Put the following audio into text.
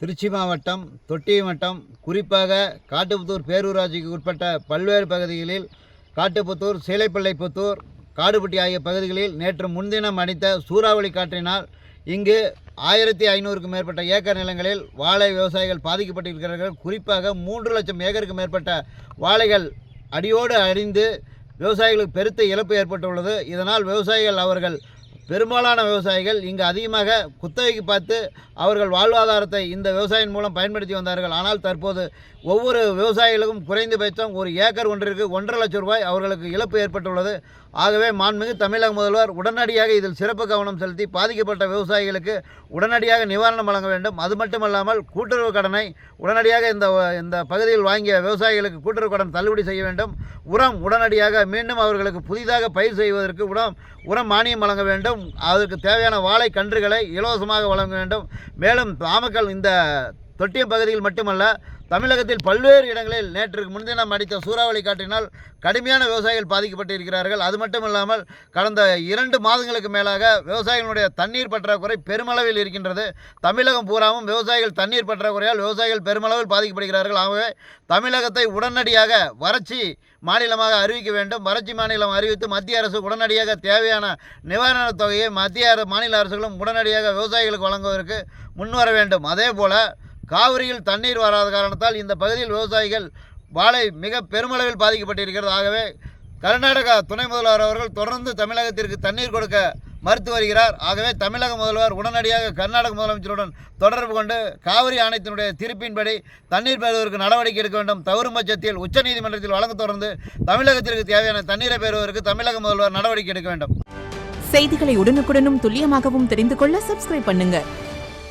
திருச்சி மாவட்டம் தொட்டி வட்டம் குறிப்பாக காட்டுப்புத்தூர் பேரூராட்சிக்கு உட்பட்ட பல்வேறு பகுதிகளில் காட்டுப்புத்தூர் சீலைப்பிள்ளைப்புத்தூர் காடுபட்டி ஆகிய பகுதிகளில் நேற்று முன்தினம் அடித்த சூறாவளி காற்றினால் இங்கு 1500க்கும் மேற்பட்ட ஏக்கர் நிலங்களில் வாழை விவசாயிகள் பாதிக்கப்பட்டிருக்கிறார்கள். குறிப்பாக 3 லட்சம் ஏக்கருக்கு மேற்பட்ட வாழைகள் அடியோடு அழிந்து விவசாயிகளுக்கு பெருத்த இழப்பு ஏற்பட்டுள்ளது. இதனால் விவசாயிகள் அவர்கள் பெரும்பாலான விவசாயிகள் இங்கு அதிகமாக குத்தகைக்கு பார்த்து அவர்கள் வாழ்வாதாரத்தை இந்த விவசாயம் மூலம் பயன்படுத்தி வந்தார்கள். ஆனால் தற்போது ஒவ்வொரு விவசாயிகளுக்கும் குறைந்தபட்சம் ஒரு ஏக்கர் ஒன்றிற்கு 1.5 லட்சம் ரூபாய் அவர்களுக்கு இழப்பு ஏற்பட்டுள்ளது. ஆகவே மாண்புமிகு தமிழக முதல்வர் உடனடியாக இதில் சிறப்பு கவனம் செலுத்தி பாதிக்கப்பட்ட விவசாயிகளுக்கு உடனடியாக நிவாரணம் வழங்க வேண்டும். அது மட்டுமல்லாமல் கூட்டுறவு கடனை உடனடியாக இந்த பகுதியில் வாங்கிய விவசாயிகளுக்கு கூட்டுறவு கடன் தள்ளுபடி செய்ய வேண்டும். உரம் உடனடியாக மீண்டும் அவர்களுக்கு புதிதாக பயிர் செய்வதற்கு உரம் மானியம் வழங்க வேண்டும். அதற்கு தேவையான வாழை கன்றுகளை இலவசமாக வழங்க வேண்டும். மேலும் நாமக்கல் இந்த தொட்டியம் பகுதியில் மட்டுமல்ல, தமிழகத்தில் பல்வேறு இடங்களில் நேற்று முன்தினம் அடித்த சூறாவளி காற்றினால் கடுமையான விவசாயிகள் பாதிக்கப்பட்டிருக்கிறார்கள். அது மட்டுமில்லாமல் கடந்த 2 மாதங்களுக்கு மேலாக விவசாயிகளுடைய தண்ணீர் பற்றாக்குறை பெருமளவில் இருக்கின்றது. தமிழகம் பூராவும் விவசாயிகள் தண்ணீர் பற்றாக்குறையால் விவசாயிகள் பெருமளவில் பாதிக்கப்படுகிறார்கள். ஆகவே தமிழகத்தை உடனடியாக வறட்சி மாநிலமாக அறிவிக்க வேண்டும். வறட்சி மாநிலம் அறிவித்து மத்திய அரசு உடனடியாக தேவையான நிவாரணத் தொகையை மாநில அரசுகளும் உடனடியாக விவசாயிகளுக்கு வழங்குவதற்கு முன்வர வேண்டும். அதே போல் காவிரியில் தண்ணீர் வராத காரணத்தால் இந்த பகுதியில் விவசாயிகள் வாழை மிக பெருமளவில் பாதிக்கப்பட்டிருக்கிறது. ஆகவே கர்நாடகா துணை முதல்வர் அவர்கள் தொடர்ந்து தமிழகத்திற்கு தண்ணீர் கொடுக்க மறுத்து வருகிறார். ஆகவே தமிழக முதல்வர் உடனடியாக கர்நாடக முதலமைச்சருடன் தொடர்பு கொண்டு காவிரி ஆணையத்தினுடைய தீர்ப்பின்படி தண்ணீர் பெறுவதற்கு நடவடிக்கை எடுக்க வேண்டும். தவறும் பட்சத்தில் உச்சநீதிமன்றத்தில் வழக்கு தொடர்ந்து தமிழகத்திற்கு தேவையான தண்ணீரை பெறுவதற்கு தமிழக முதல்வர் நடவடிக்கை எடுக்க வேண்டும். செய்திகளை உடனுக்குடனும் துல்லியமாகவும் தெரிந்து கொள்ள சப்ஸ்கிரைப் பண்ணுங்க.